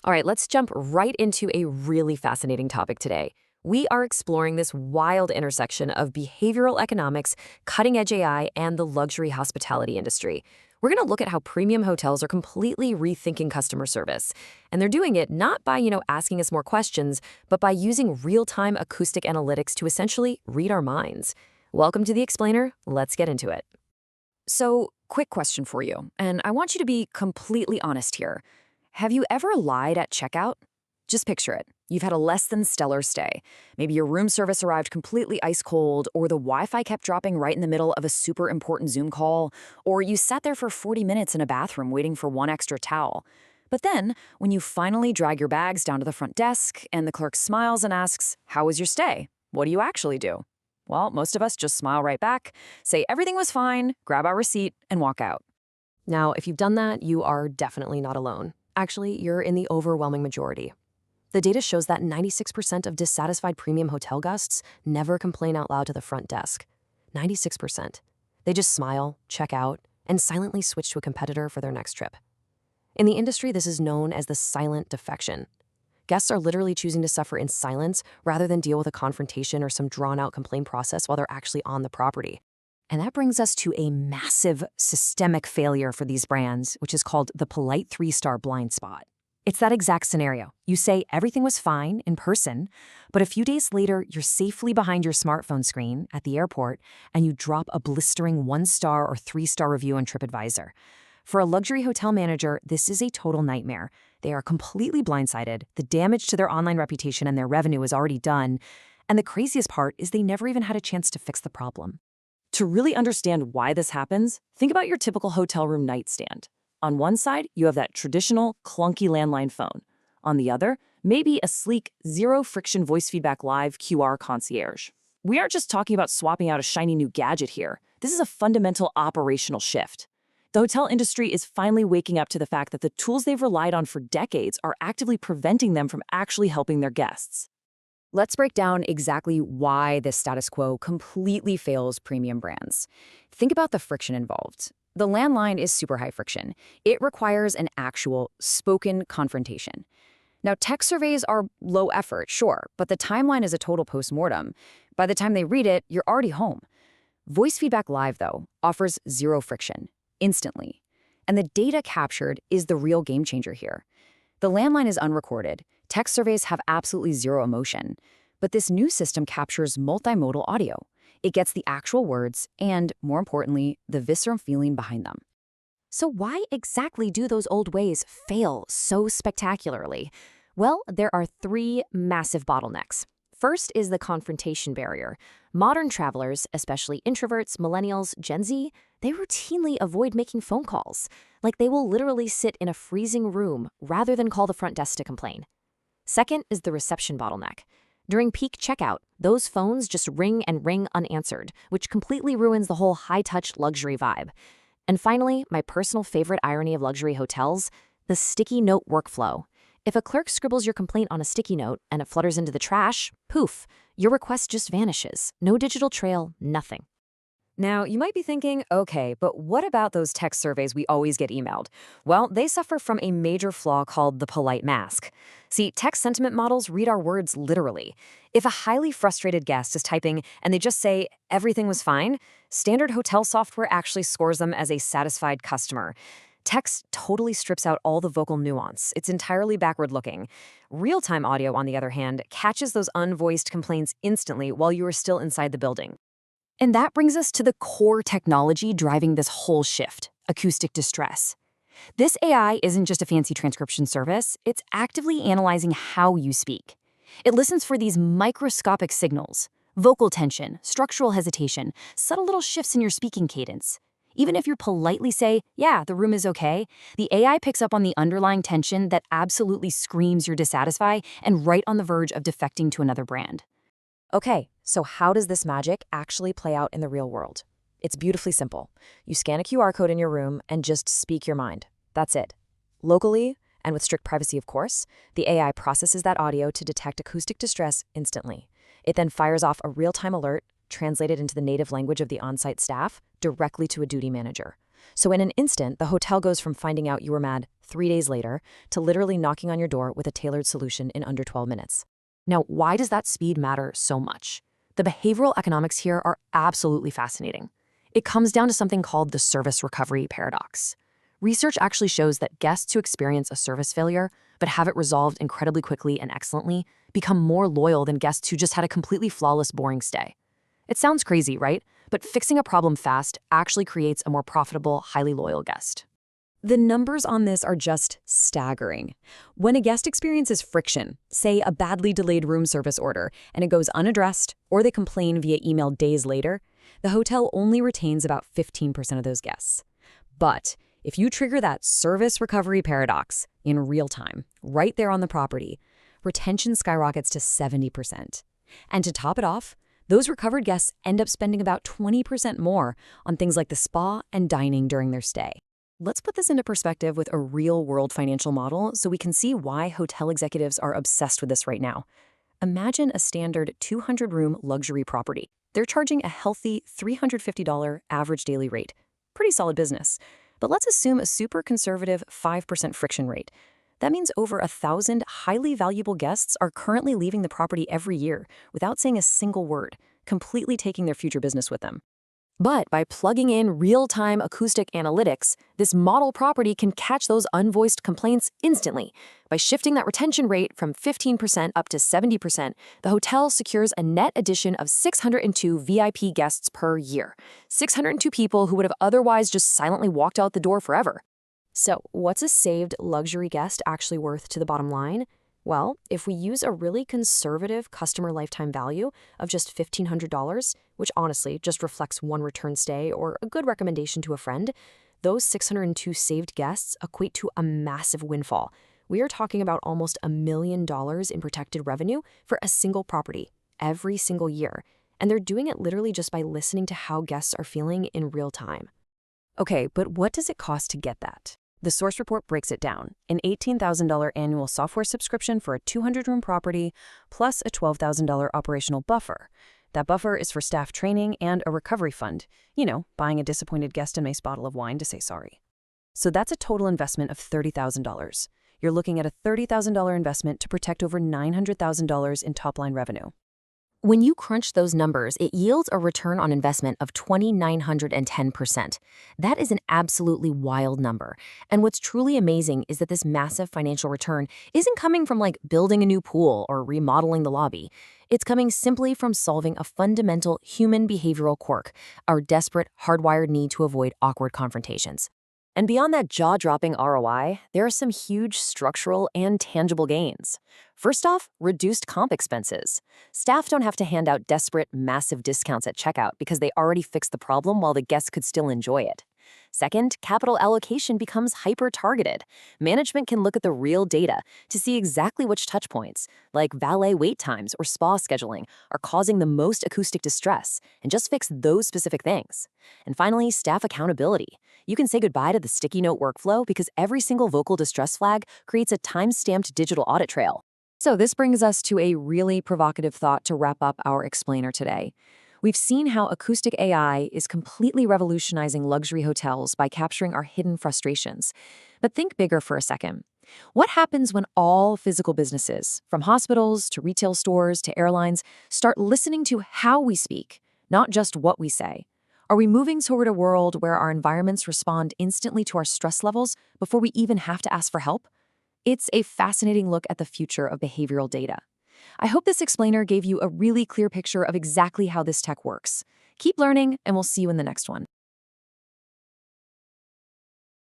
All right, let's jump right into a really fascinating topic today. We are exploring this wild intersection of behavioral economics, cutting-edge AI, and the luxury hospitality industry. We're going to look at how premium hotels are completely rethinking customer service. And they're doing it not by, asking us more questions, but by using real-time acoustic analytics to essentially read our minds. Welcome to The Explainer. Let's get into it. So, quick question for you, and I want you to be completely honest here. Have you ever lied at checkout? Just picture it. You've had a less than stellar stay. Maybe your room service arrived completely ice cold, or the Wi-Fi kept dropping right in the middle of a super important Zoom call, or you sat there for 40 minutes in a bathroom waiting for one extra towel. But then, when you finally drag your bags down to the front desk and the clerk smiles and asks, "How was your stay?" What do you actually do? Well, most of us just smile right back, say everything was fine, grab our receipt, and walk out. Now, if you've done that, you are definitely not alone. Actually, you're in the overwhelming majority. The data shows that 96% of dissatisfied premium hotel guests never complain out loud to the front desk. 96%. They just smile, check out, and silently switch to a competitor for their next trip. In the industry, this is known as the silent defection. Guests are literally choosing to suffer in silence rather than deal with a confrontation or some drawn-out complaint process while they're actually on the property. And that brings us to a massive systemic failure for these brands, which is called the polite 3-star blind spot. It's that exact scenario. You say everything was fine in person, but a few days later, you're safely behind your smartphone screen at the airport and you drop a blistering 1-star or 3-star review on TripAdvisor. For a luxury hotel manager, this is a total nightmare. They are completely blindsided, the damage to their online reputation and their revenue is already done, and the craziest part is they never even had a chance to fix the problem. To really understand why this happens, think about your typical hotel room nightstand. On one side, you have that traditional, clunky landline phone. On the other, maybe a sleek, zero-friction voice feedback live QR concierge. We aren't just talking about swapping out a shiny new gadget here. This is a fundamental operational shift. The hotel industry is finally waking up to the fact that the tools they've relied on for decades are actively preventing them from actually helping their guests. Let's break down exactly why this status quo completely fails premium brands. Think about the friction involved. The landline is super high friction. It requires an actual spoken confrontation. Now, tech surveys are low effort, sure, but the timeline is a total postmortem. By the time they read it, you're already home. Voice Feedback Live, though, offers zero friction, instantly. And the data captured is the real game changer here. The landline is unrecorded. Tech surveys have absolutely zero emotion. But this new system captures multimodal audio. It gets the actual words and, more importantly, the visceral feeling behind them. So why exactly do those old ways fail so spectacularly? Well, there are 3 massive bottlenecks. First is the confrontation barrier. Modern travelers, especially introverts, millennials, Gen Z, they routinely avoid making phone calls. Like they will literally sit in a freezing room rather than call the front desk to complain. Second is the reception bottleneck. During peak checkout, those phones just ring and ring unanswered, which completely ruins the whole high-touch luxury vibe. And finally, my personal favorite irony of luxury hotels, the sticky note workflow. If a clerk scribbles your complaint on a sticky note and it flutters into the trash, poof, your request just vanishes. No digital trail, nothing. Now, you might be thinking, okay, but what about those tech surveys we always get emailed? Well, they suffer from a major flaw called the polite mask. See, tech sentiment models read our words literally. If a highly frustrated guest is typing and they just say, everything was fine, standard hotel software actually scores them as a satisfied customer. Text totally strips out all the vocal nuance. It's entirely backward-looking. Real-time audio, on the other hand, catches those unvoiced complaints instantly while you are still inside the building. And that brings us to the core technology driving this whole shift, acoustic distress. This AI isn't just a fancy transcription service, it's actively analyzing how you speak. It listens for these microscopic signals, vocal tension, structural hesitation, subtle little shifts in your speaking cadence. Even if you politely say, yeah, the room is okay, the AI picks up on the underlying tension that absolutely screams you're dissatisfied and right on the verge of defecting to another brand. Okay, so how does this magic actually play out in the real world? It's beautifully simple. You scan a QR code in your room and just speak your mind. That's it. Locally, and with strict privacy of course, the AI processes that audio to detect acoustic distress instantly. It then fires off a real-time alert, translated into the native language of the on-site staff, directly to a duty manager. So in an instant, the hotel goes from finding out you were mad 3 days later to literally knocking on your door with a tailored solution in under 12 minutes. Now, why does that speed matter so much? The behavioral economics here are absolutely fascinating. It comes down to something called the service recovery paradox. Research actually shows that guests who experience a service failure but have it resolved incredibly quickly and excellently become more loyal than guests who just had a completely flawless, boring stay. It sounds crazy, right? But fixing a problem fast actually creates a more profitable, highly loyal guest. The numbers on this are just staggering. When a guest experiences friction, say a badly delayed room service order, and it goes unaddressed, or they complain via email days later, the hotel only retains about 15% of those guests. But if you trigger that service recovery paradox in real time, right there on the property, retention skyrockets to 70%. And to top it off, those recovered guests end up spending about 20% more on things like the spa and dining during their stay. Let's put this into perspective with a real-world financial model so we can see why hotel executives are obsessed with this right now. Imagine a standard 200-room luxury property. They're charging a healthy $350 average daily rate. Pretty solid business. But let's assume a super conservative 5% friction rate. That means over 1,000 highly valuable guests are currently leaving the property every year without saying a single word, completely taking their future business with them. But by plugging in real-time acoustic analytics, this model property can catch those unvoiced complaints instantly. By shifting that retention rate from 15% up to 70%, the hotel secures a net addition of 602 VIP guests per year. 602 people who would have otherwise just silently walked out the door forever. So, what's a saved luxury guest actually worth to the bottom line? Well, if we use a really conservative customer lifetime value of just $1,500, which honestly just reflects one return stay or a good recommendation to a friend, those 602 saved guests equate to a massive windfall. We are talking about almost $1 million in protected revenue for a single property every single year. And they're doing it literally just by listening to how guests are feeling in real time. Okay, but what does it cost to get that? The source report breaks it down. An $18,000 annual software subscription for a 200-room property, plus a $12,000 operational buffer. That buffer is for staff training and a recovery fund. You know, buying a disappointed guest a nice bottle of wine to say sorry. So that's a total investment of $30,000. You're looking at a $30,000 investment to protect over $900,000 in top-line revenue. When you crunch those numbers, it yields a return on investment of 2,910%. That is an absolutely wild number. And what's truly amazing is that this massive financial return isn't coming from like building a new pool or remodeling the lobby. It's coming simply from solving a fundamental human behavioral quirk, our desperate, hardwired need to avoid awkward confrontations. And beyond that jaw-dropping ROI, there are some huge structural and tangible gains. First off, reduced comp expenses. Staff don't have to hand out desperate, massive discounts at checkout because they already fixed the problem while the guests could still enjoy it. Second, capital allocation becomes hyper-targeted. Management can look at the real data to see exactly which touchpoints, like valet wait times or spa scheduling, are causing the most acoustic distress, and just fix those specific things. And finally, staff accountability. You can say goodbye to the sticky note workflow because every single vocal distress flag creates a time-stamped digital audit trail. So this brings us to a really provocative thought to wrap up our explainer today. We've seen how acoustic AI is completely revolutionizing luxury hotels by capturing our hidden frustrations. But think bigger for a second. What happens when all physical businesses, from hospitals to retail stores to airlines, start listening to how we speak, not just what we say? Are we moving toward a world where our environments respond instantly to our stress levels before we even have to ask for help? It's a fascinating look at the future of behavioral data. I hope this explainer gave you a really clear picture of exactly how this tech works. Keep learning, and we'll see you in the next one.